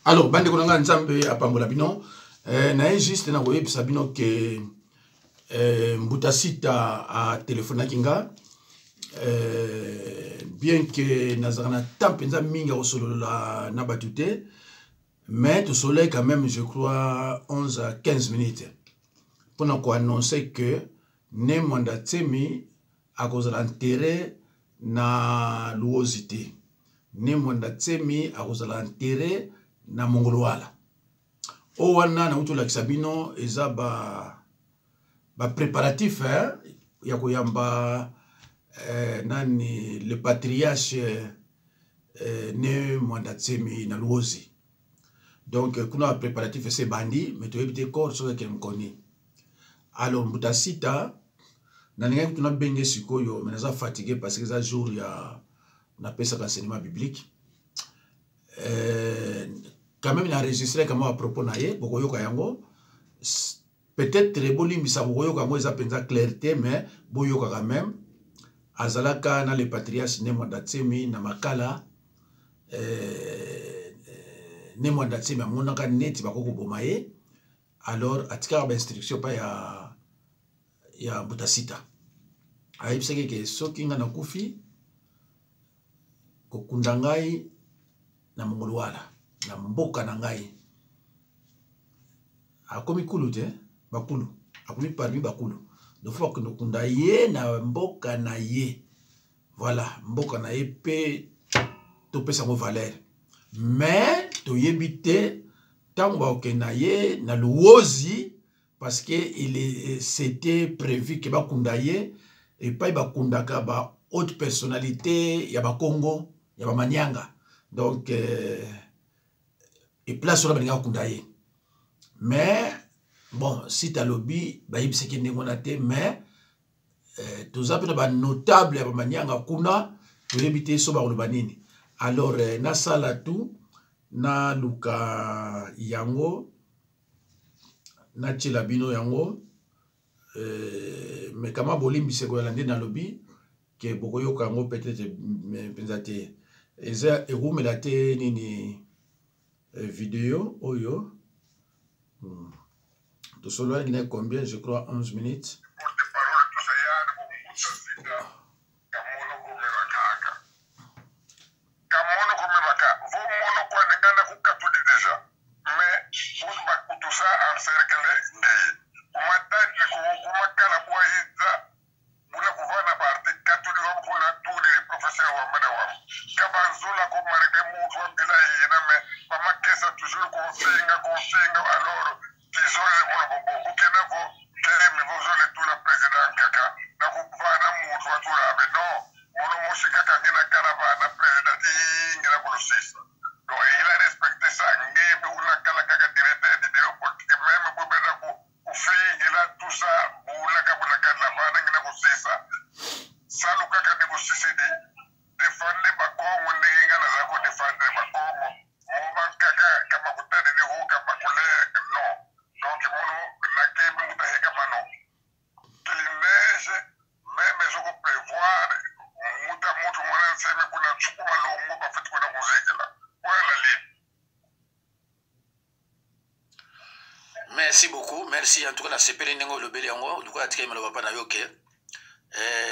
Alors, bande konanga nzambe apambola bino na juste na web sabino que Mbutasita a téléphoné kinga bien que nazarana tampenza minga au solo la nabatute mais tout soleil quand même je crois 11 à 15 minutes pour qu'on annoncer que ne mandatemi à cause de l'intérêt na luosité ne mandatemi à cause de l'intérêt na mongolwala o wana na uto la kisabino eza ba préparatif ya koyamba nani le patriarche ne mandatsemi na luozi donc kuna préparatif c'est bandi mais to ebite corps so ke mkoni alors Mbutasita na ninga tuna benge sikoyo mais naza fatigué parce que ça jour ya na pesa enseignement biblique quand même il a enregistré comme à propos naie bokoyo kayango peut-être bolimbisa bokoyo kango eza penza clarté mais boyo quand même azalaka na le patriarche ne mandatsemi na makala ne mandatsemi amonaka neti bakoko bomaye alors atika ba instruction pa ya Mbutasita ayebisaki ke soki nga na kufi kokunda ngai na mongolwala na mboka na ngai akomi kulu te bakulu akomi parmi bakulu donc faut que nokunda ye na mboka na ye voilà mboka na ye pe to pesa mo valeur mais to yebite tango ba okenda ye na luozi parce que c'était prévu que bakunda ye et pas bakundaka ba haute personnalité ya ba Congo ya ba Manyanga donc et place sur la balinga kundaye mais bon si ta lobby ba yibse ki ndemonate mais tous appelés ba notable ya ba Manyanga kuna to yebite so ba banini alors na sala tout na luka yango na chilabino yango mais kama bolimbi se ko lande na lobby que bokoyo kango peut-être pensate eza erumela te nini vidéo oyo to solo il combien je crois 11 minutes Merci beaucoup, merci en tout cas la CPL Nengo le Béliango, du coup à Tika Malova Panayoke,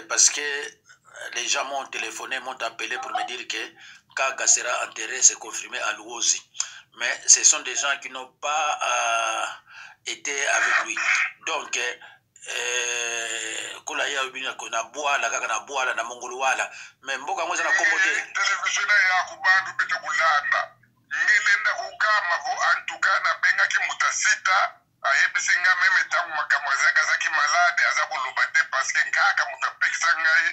parce que les gens m'ont téléphoné, m'ont appelé pour me dire que Kaga sera enterré, c'est confirmé à Luozi. Mais ce sont des gens qui n'ont pas été avec lui. Donc, kula ya ubina kona boala kaka na boala na mongolwala mais mboka ngoza na kombote television ya kubandu beta bulanda ngelenda kukama vo antuka na benga ki Mbutasita ayebisinga meme tangu makamwazaga zaki malade azabulubate parce que ngaka mutapekisa ngai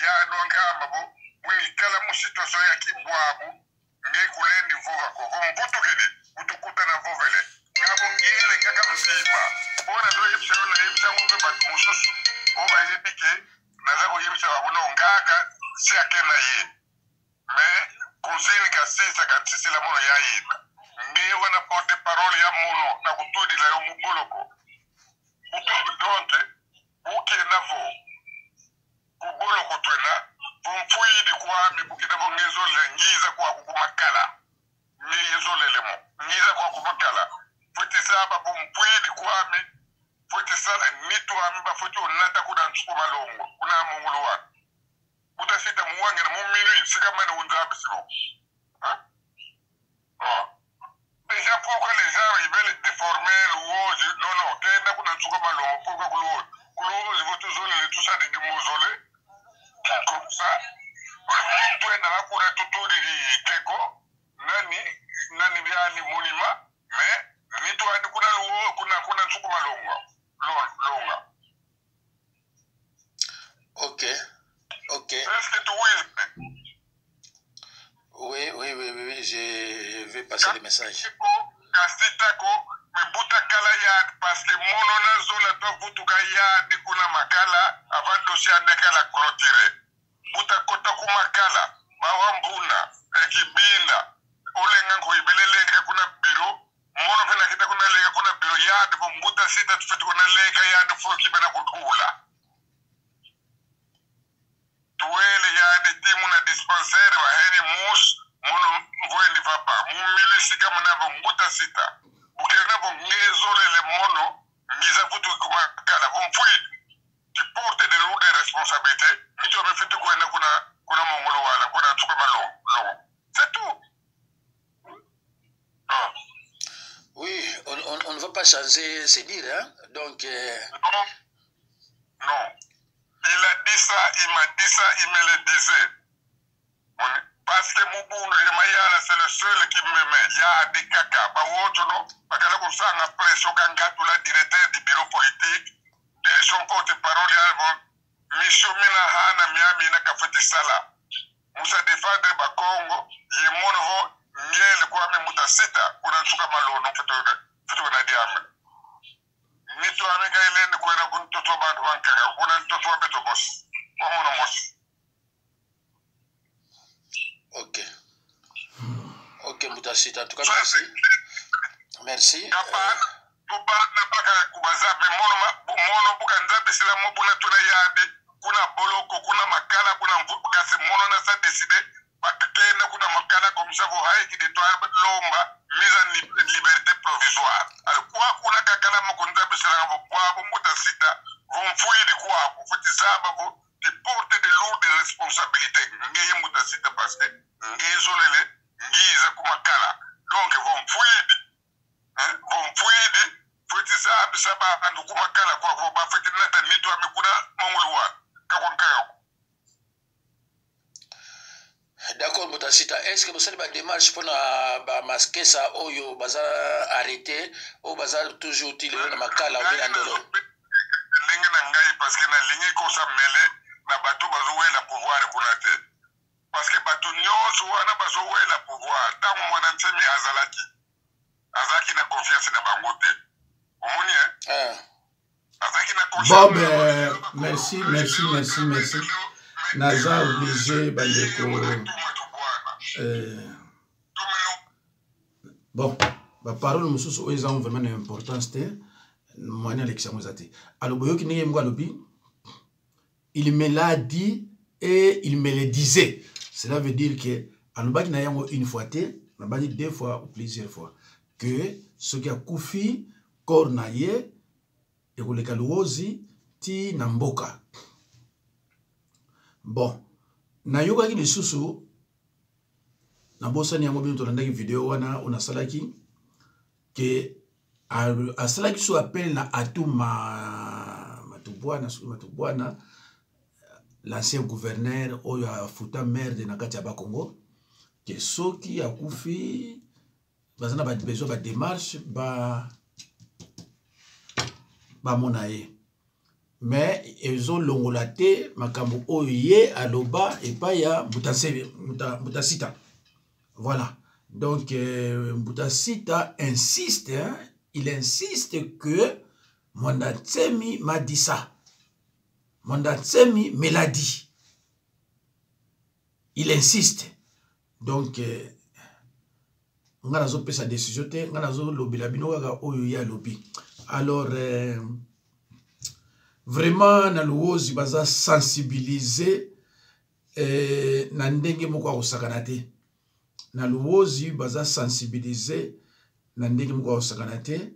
ya nwangama bo winikala musituaso ya kibwabu nge kulendi vuga ko mbutu kidi utukuta na vovele nsima mpona toyebisa yo nayebisango mpe bato mosusu oyo bayebi ke naza koyebisa bango ngaka si ake na ye me konseni kasisa katisila mono ya yina nge wana porte parole ya mono na kutudila yo muboloko donte bukenda vo kuboloko twena vumfuidi kwami bukina vongezole ngiza kwa kukumakala ngiyezolelemo ngiza kwa kumakala futi saba vumfuidi kwami futi sala nitu ami bafuti onata kuna nsuku malongo kuna mungulu wanu utafita muwange na muminu sikamani unzabi simo déjà pourquoi les gens ils veulent déformer l'ouoge non kenda kuna nsuku malongo pourquoi kulouoge votuzole tout ça de mausolée comme ça twenda bakuna tutuliri keko nani byani monima mais nitwandi kuna luo kuna nsuku malonga longa. Ok. Est-ce que tu Oui, je vais passer le message. Kastitako mebuta kala ya parce que mono na zola to butuka ya ni kuna makala avant dossier andekala clôturer buta kota kumakala bawambuna ekibinda olenga ngo ibelelenge kuna biro mono vena kita kuna lega kuna biro ya de mbuta sita tufitu kuna lega ya de fuki bana kutula tuele ya de timu na dispensaire wa heri mus mono mvoeni vapa mumili sika mnavo mbuta sita ukena vo ngezole le mono ngiza futu kumakala vumfui tu porte de lourde responsabilité mito mefitu kwenda kuna mongolo wala kuna tuka malo c'est tout. Oui, on ne va pas changer c'est dire hein donc non il a dit ça il m'a dit ça il me le disait parce que Moubou Remayala c'est le seul qui me met il y a des caca ba woto no bakala ko sanga pression kangatu la directeur du bureau politique de son porte-parole ya mission mina hana miami na kafeti sala musa défendre ba Congo ye mono ngele kwa me mutasita kuna nsuka malono futo na diame mito ameka ile ni kwenda kuntoto bantu bankaka kuna ntoto beto boss kwa mono boss. Ok, Mutasita, en tout cas, merci. Kuna boloko kuna makala kuna mvubu kasi mono na sa décider bakakena kuna makala comme ça vous haïki de toi lomba mise en liberté provisoire alors quoi kuna kakala makunza bisela kwa Mutasita vont fouiller de quoi pour faire ça vous te porter de lourdes responsabilités ngeye Mutasita parce que ngezolele ngiza kumakala donc vont fouiller futi saa bisaba andu kumakala kwa ba futi nata nito amekuna mongulwa kakon. D'accord, Mutasita. Est-ce que vous avez une démarche pour masquer ça ou baza arrêté ou baza toujours utilisé dans makala ou bien ndolo? Lingi na ngai parce que na lingi ko sa mele na batu bazuwela pouvoir kunate. Parce que batu nyonso wana bazuwela pouvoir tangu mwana nsemi azaki na confiance na bangote. Omoni azaki na confiance. Bon merci. Naza obligé bandeko. Bon, ba parole mususu oyo eza vraiment une importance te. Moyen l'élection zati. Alors boyoki ndenge mko alobi, il me l'a dit et il me le disait. Cela veut dire que anobaki na yango une fois te, na bani deux fois ou plusieurs fois que ce qui a koufi corps na ye et koleka luozi ti na mboka. Bon, na yoka ki lisusu na bosani yango bino tolandaki video wana una salaki ke a salaki so appel na Matubwana l'ancien gouverneur oyo afuta maire de nakati ya Bakongo ke soki akufi bazana ba besoin ba démarche ba mona ye mais ezo longola te makambo oyo ye aloba epai ya Mutasita. Voilà. Donc Mutasita insiste il insiste que Mwandatsemi m'a dit ça. Mwandatsemi me l'a dit. Il insiste. Donc, on a pris sa décision, on a lobby la binoga oyo ya lobby. Alors, vraiment, na luozi baza sensibiliser na ndenge moko akosakana te. Na luozi baza sensibiliser na ndenge moko akosakana te.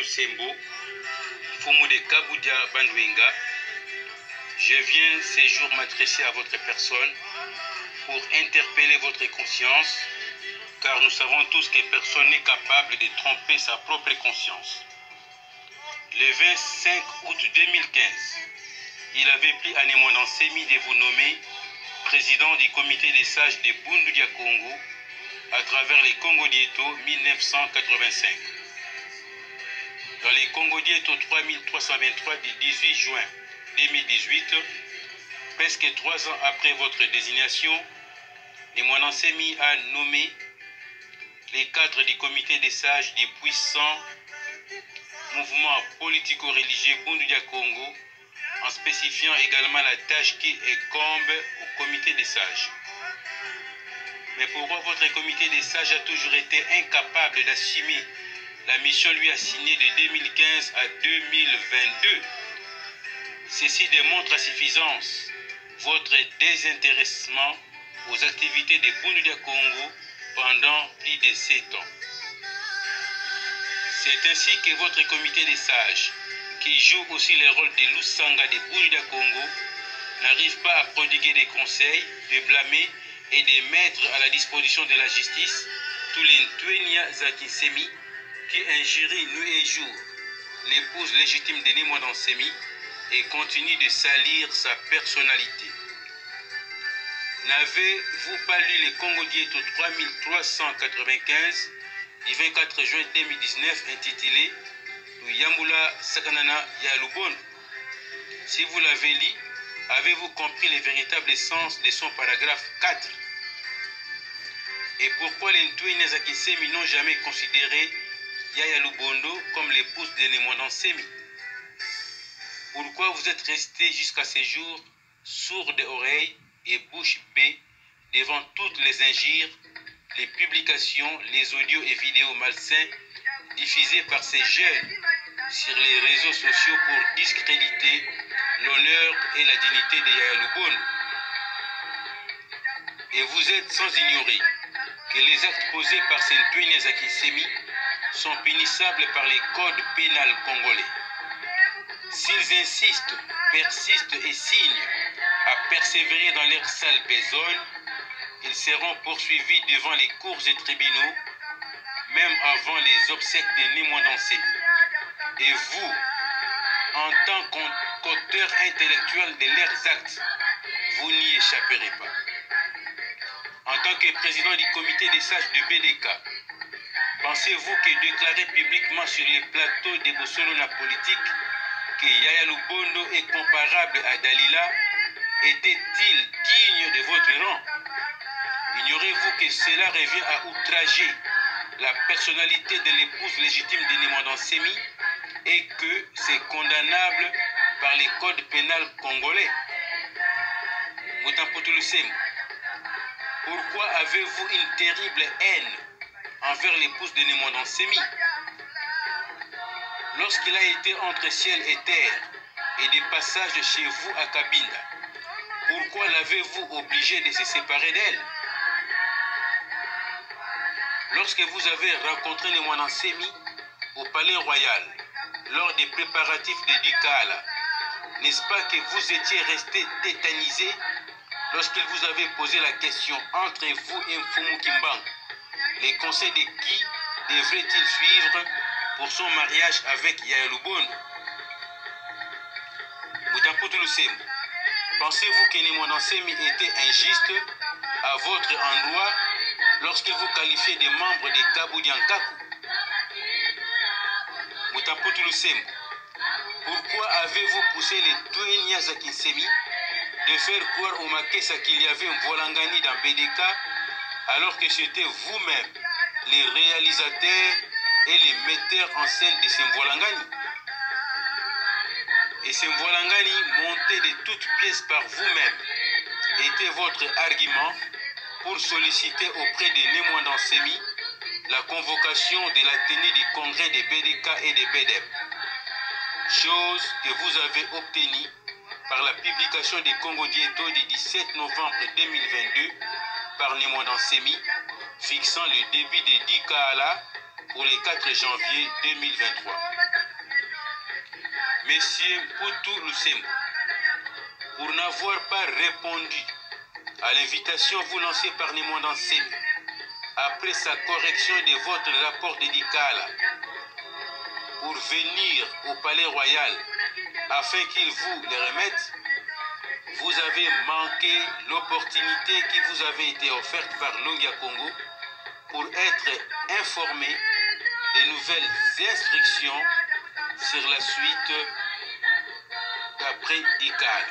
Sembo, Fumu de Kabudia Bandwinga, je viens ces jours m'adresser à votre personne pour interpeller votre conscience, car nous savons tous que personne n'est capable de tromper sa propre conscience. Le 25 août 2015, il avait pris à Mwandatsemi de vous nommer président du comité des sages de Bundu Congo à travers les Congo Dieto 1985. Dans les Congo Dieto 3323 du 18 juin 2018, presque 3 ans après votre désignation, Mwandatsemi a nommé les cadres du comité des sages du puissant mouvement politico-religieux Bundu Congo, en spécifiant également la tâche qui incombe au comité des sages. Mais pourquoi votre comité des sages a toujours été incapable d'assumer la mission lui assignée de 2015 à 2022? Ceci démontre à suffisance votre désintéressement aux activités de Bundu Congo pendant plus de 7 ans. C'est ainsi que votre comité des sages, qui joue aussi le rôle de Lusanga de Bundu Congo, n'arrive pas à prodiguer des conseils, de blâmer et de mettre à la disposition de la justice tous les Ntwenya Zakinsemi qui injurient nuit et jour l'épouse légitime de Mwandatsemi et continue de salir sa personnalité. N'avez-vous pas lu le Congo Dieto 3395 du 24 juin 2019 intitulé Yambula Sakanana Yalubon? Si vous l'avez lu, avez-vous compris le véritable sens de son paragraphe 4? Et pourquoi les Ntwenya Zakinsemi n'ont jamais considéré Yaya Lubondo comme l'épouse de Némondant Semi? Pourquoi vous êtes resté jusqu'à ces jours sourd d'oreilles et bouche bée devant toutes les injures, les publications, les audios et vidéos malsains diffusés par ces jeunes sur les réseaux sociaux pour discréditer l'honneur et la dignité de Yaya Lubondo? Et vous êtes sans ignorer que les actes posés par Sentouine Zakisemi sont punissables par les codes pénals congolais. S'ils insistent, persistent et signent à persévérer dans leur sale besogne, ils seront poursuivis devant les cours et tribunaux, même avant les obsèques de Némondant Semi. Et vous, en tant qu'auteur intellectuel de leurs actes, vous n'y échapperez pas. En tant que président du comité des sages du BDK, pensez-vous que déclarer publiquement sur les plateaux de Bossolo la politique que Yaya Lubondo est comparable à Dalila était-il digne de votre rang? Ignorez-vous que cela revient à outrager la personnalité de l'épouse légitime de Némondant Semi et que c'est condamnable par les codes pénals congolais? Mutamputu Semu, pourquoi avez-vous une terrible haine envers l'épouse de Némondant Semi? Lorsqu'il a été entre ciel et terre et des passages chez vous à Kabinda, pourquoi l'avez-vous obligé de se séparer d'elle? Lorsque vous avez rencontré Némondant Semi au Palais Royal, lors des préparatifs de Dikala, n'est-ce pas que vous étiez resté tétanisé lorsqu'il vous avait posé la question entre vous et Mfumu Kimbangu? Les conseils de qui devrait-il suivre pour son mariage avec Yaya Lubondo? Mutamputu Semu, pensez-vous que Némondant Semi était injuste à votre endroit lorsqu'il vous qualifiait de membre de Kabu Diankaku? Mutamputu Semu, pourquoi avez-vous poussé les Touénia Zakisemi de faire croire au Makessa qu'il y avait un Volangani dans BDK alors que c'était vous-même les réalisateurs et les metteurs en scène de ce Volangani? Et ce Volangani, monté de toutes pièces par vous-même, était votre argument pour solliciter auprès de Némondant Semi la convocation de la tenue du congrès des BDK et des BDM, chose que vous avez obtenue par la publication des Congo Dieto du 17 novembre 2022 par Némondant Semi, fixant le début de Dikala pour le 4 janvier 2023. Monsieur Mputu Lusemu, pour n'avoir pas répondu à l'invitation vous lancée par Némondant Semi après sa correction de votre rapport de Dikala pour venir au Palais Royal afin qu'il vous le remette, vous avez manqué l'opportunité qui vous avait été offerte par Longia Congo pour être informé des nouvelles instructions sur la suite d'après Dikala.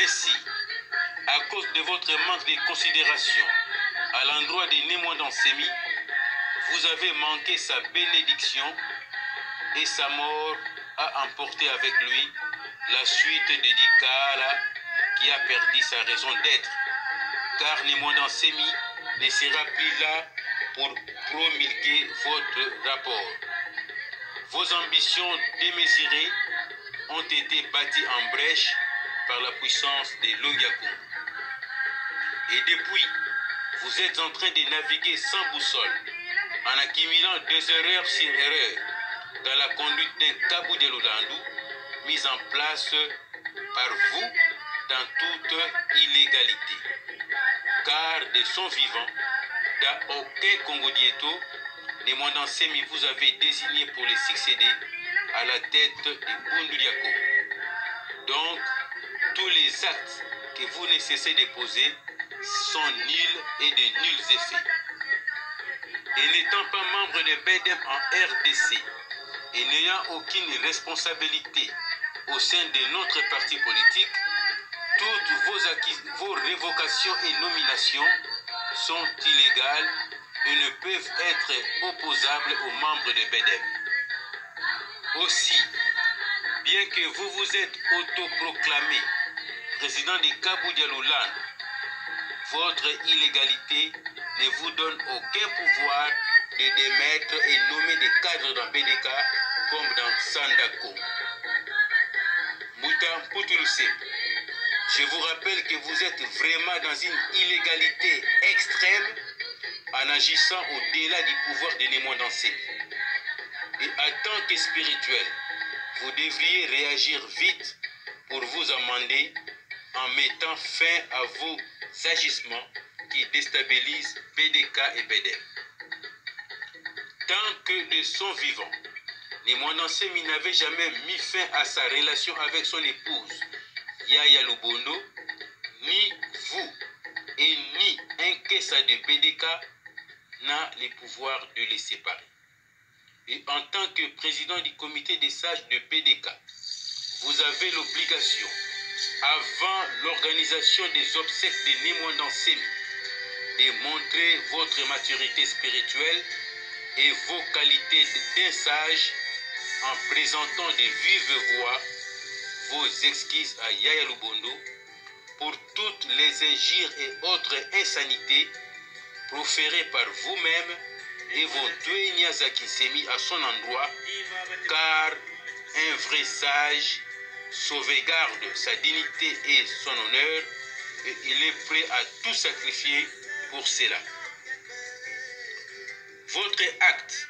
Ainsi, à cause de votre manque de considération à l'endroit de Némondant Semi, vous avez manqué sa bénédiction et sa mort a emporté avec lui la suite de Dikala qui a perdu sa raison d'être, car Némondant Semi ne sera plus là pour promulguer votre rapport. Vos ambitions démesurées ont été bâties en brèche par la puissance de Longia Congo. Et depuis, vous êtes en train de naviguer sans boussole, en accumulant des erreurs sur erreurs dans la conduite d'un Kabu de Lulandu mis en place par vous dans toute illégalité. Car de son vivant, dans aucun Congo Dieto, Némondant Semi vous avez désigné pour le succéder à la tête de Bundu Diako. Donc, tous les actes que vous ne cessez de poser sont nuls et de nuls effets. Et n'étant pas membre de BDM en RDC et n'ayant aucune responsabilité au sein de notre parti politique, toutes vos révocations et nominations sont illégales et ne peuvent être opposables aux membres de BEDEM. Aussi, bien que vous vous êtes autoproclamé président de Kabou Dialoulane, votre illégalité ne vous donne aucun pouvoir de démettre et nommer des cadres dans BDK comme dans Sandako. Mouta Mpoutouloussé, je vous rappelle que vous êtes vraiment dans une illégalité extrême en agissant au-delà du pouvoir de Némon-Dansé. Et en tant que spirituel, vous devriez réagir vite pour vous amender en mettant fin à vos agissements qui déstabilisent BDK et BEDEM. Tant que de son vivant, Némon-Dansé n'avait jamais mis fin à sa relation avec son épouse, Yaya Lubondo, ni vous et ni un caisse de BDK n'a le pouvoir de les séparer. Et en tant que président du comité des sages de BDK, vous avez l'obligation, avant l'organisation des obsèques de Némon-Dansé, de montrer votre maturité spirituelle et vos qualités d'un sage en présentant de vive voix vos excuses à Yaya Lubondo pour toutes les injures et autres insanités proférées par vous-même et vos deux Niazaki à son endroit, car un vrai sage sauvegarde sa dignité et son honneur et il est prêt à tout sacrifier pour cela. Votre acte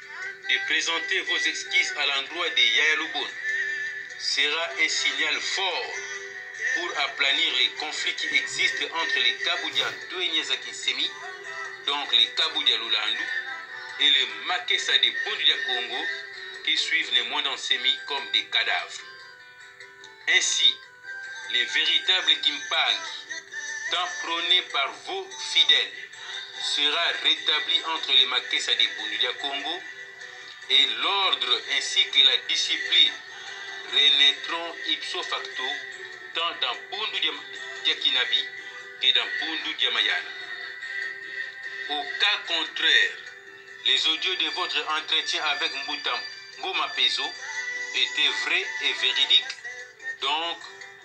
de présenter vos excuses à l'endroit de Yaya Lubondo sera un signal fort pour aplanir les conflits qui existent entre les Kaboudia Doueniazaki-Semi, donc les Kaboudia Lulandu, et les Makessa de Bundudia Congo qui suivent les Némon-Dansé comme des cadavres. Ainsi, les véritables Kimpangi, tant prônés par vos fidèles, sera rétabli entre les Makessa de Bundudia Congo et l'ordre ainsi que la discipline renaîtront ipso facto tant dans Bundu Diakinabi que dans Bundu Diamayala. Au cas contraire, les audios de votre entretien avec Mbouta Ngoma Pezo étaient vrais et véridiques, donc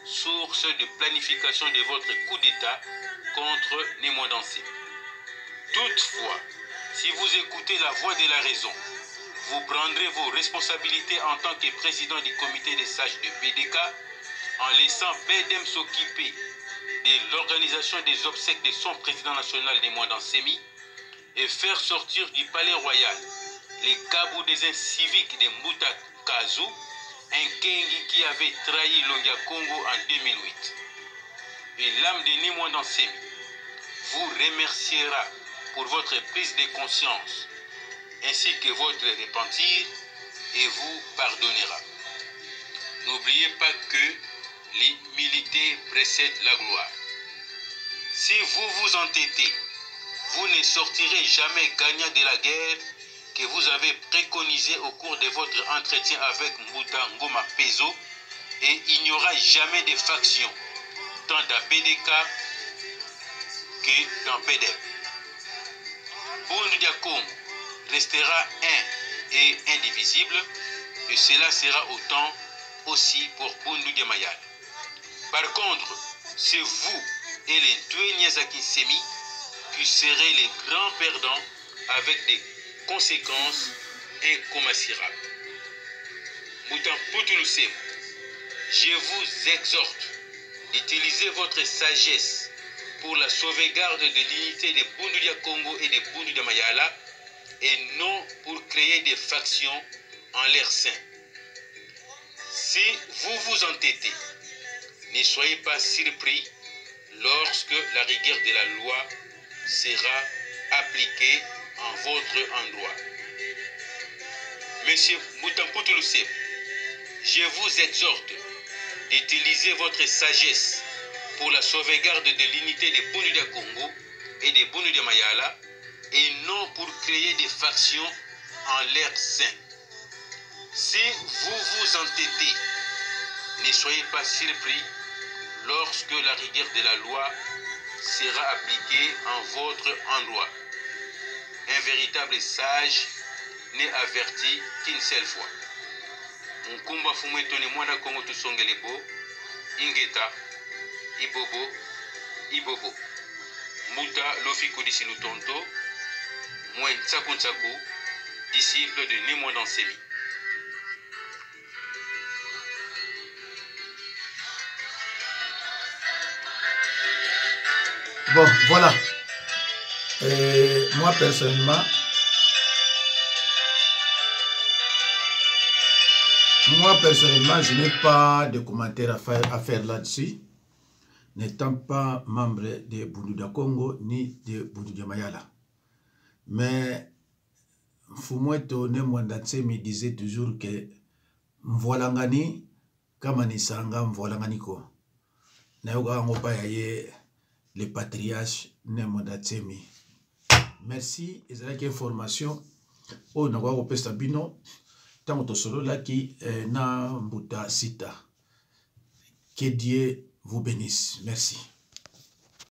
source de planification de votre coup d'État contre Némon-Dansé. Toutefois, si vous écoutez la voix de la raison, vous prendrez vos responsabilités en tant que président du comité des sages de BDK en laissant BEDEM s'occuper de l'organisation des obsèques de son président national Némon-Dansé et faire sortir du palais royal les cabous des civiques de Mbouta Kazu, un Kengi qui avait trahi l'Ongia Congo en 2008. Et l'âme de Némon-Dansé vous remerciera pour votre prise de conscience ainsi que votre repentir et vous pardonnera. N'oubliez pas que l'humilité précède la gloire. Si vous vous entêtez, vous ne sortirez jamais gagnant de la guerre que vous avez préconisée au cours de votre entretien avec Mbouta Ngoma Pezo et il n'y aura jamais de faction tant dans BDK que dans BEDEM. Bundu Congo restera un et indivisible et cela sera autant aussi pour Bundu Diamayala. Par contre, c'est vous et les deux Niazaki-Semi qui serez les grands perdants avec des conséquences incommensurables. Moutan Mpoutouloussé, je vous exhorte d'utiliser votre sagesse pour la sauvegarde de l'unité de Bundu Congo et de Bundu Diamayala et non pour créer des factions en leur sein. Si vous vous entêtez, ne soyez pas surpris lorsque la rigueur de la loi sera appliquée en votre endroit. Monsieur Moutan Mpoutouloussé, je vous exhorte d'utiliser votre sagesse pour la sauvegarde de l'unité de Bundu Congo et de Bundu Diamayala et non pour créer des factions en leur sein. Si vous vous entêtez, ne soyez pas surpris lorsque la rigueur de la loi sera appliquée en votre endroit. Un véritable sage n'est averti qu'une seule fois. Mon combat fumu etone mwana Kongo tusongelebo, ingeta, ibobo. Muta lofi kodisi lutonto, mwen tsaku, disciple de Nemo Dansemi. Bon, voilà. Moi, personnellement, je n'ai pas de commentaires à faire là-dessus, n'étant pas membre de Bunduda Congo ni de Bunduda Mayala. Mais Fumweto Nemwandatsemi disait toujours que Mvolangani, Kamanisanga Mvolangani ko. Nayoga Ngopa Yaye, le patriarche Nemwandatsemi. Merci, ezalaki information oyo nakoka kopesa bino ntango tosololaki na mbuta sita. Que Dieu vous bénisse. Merci.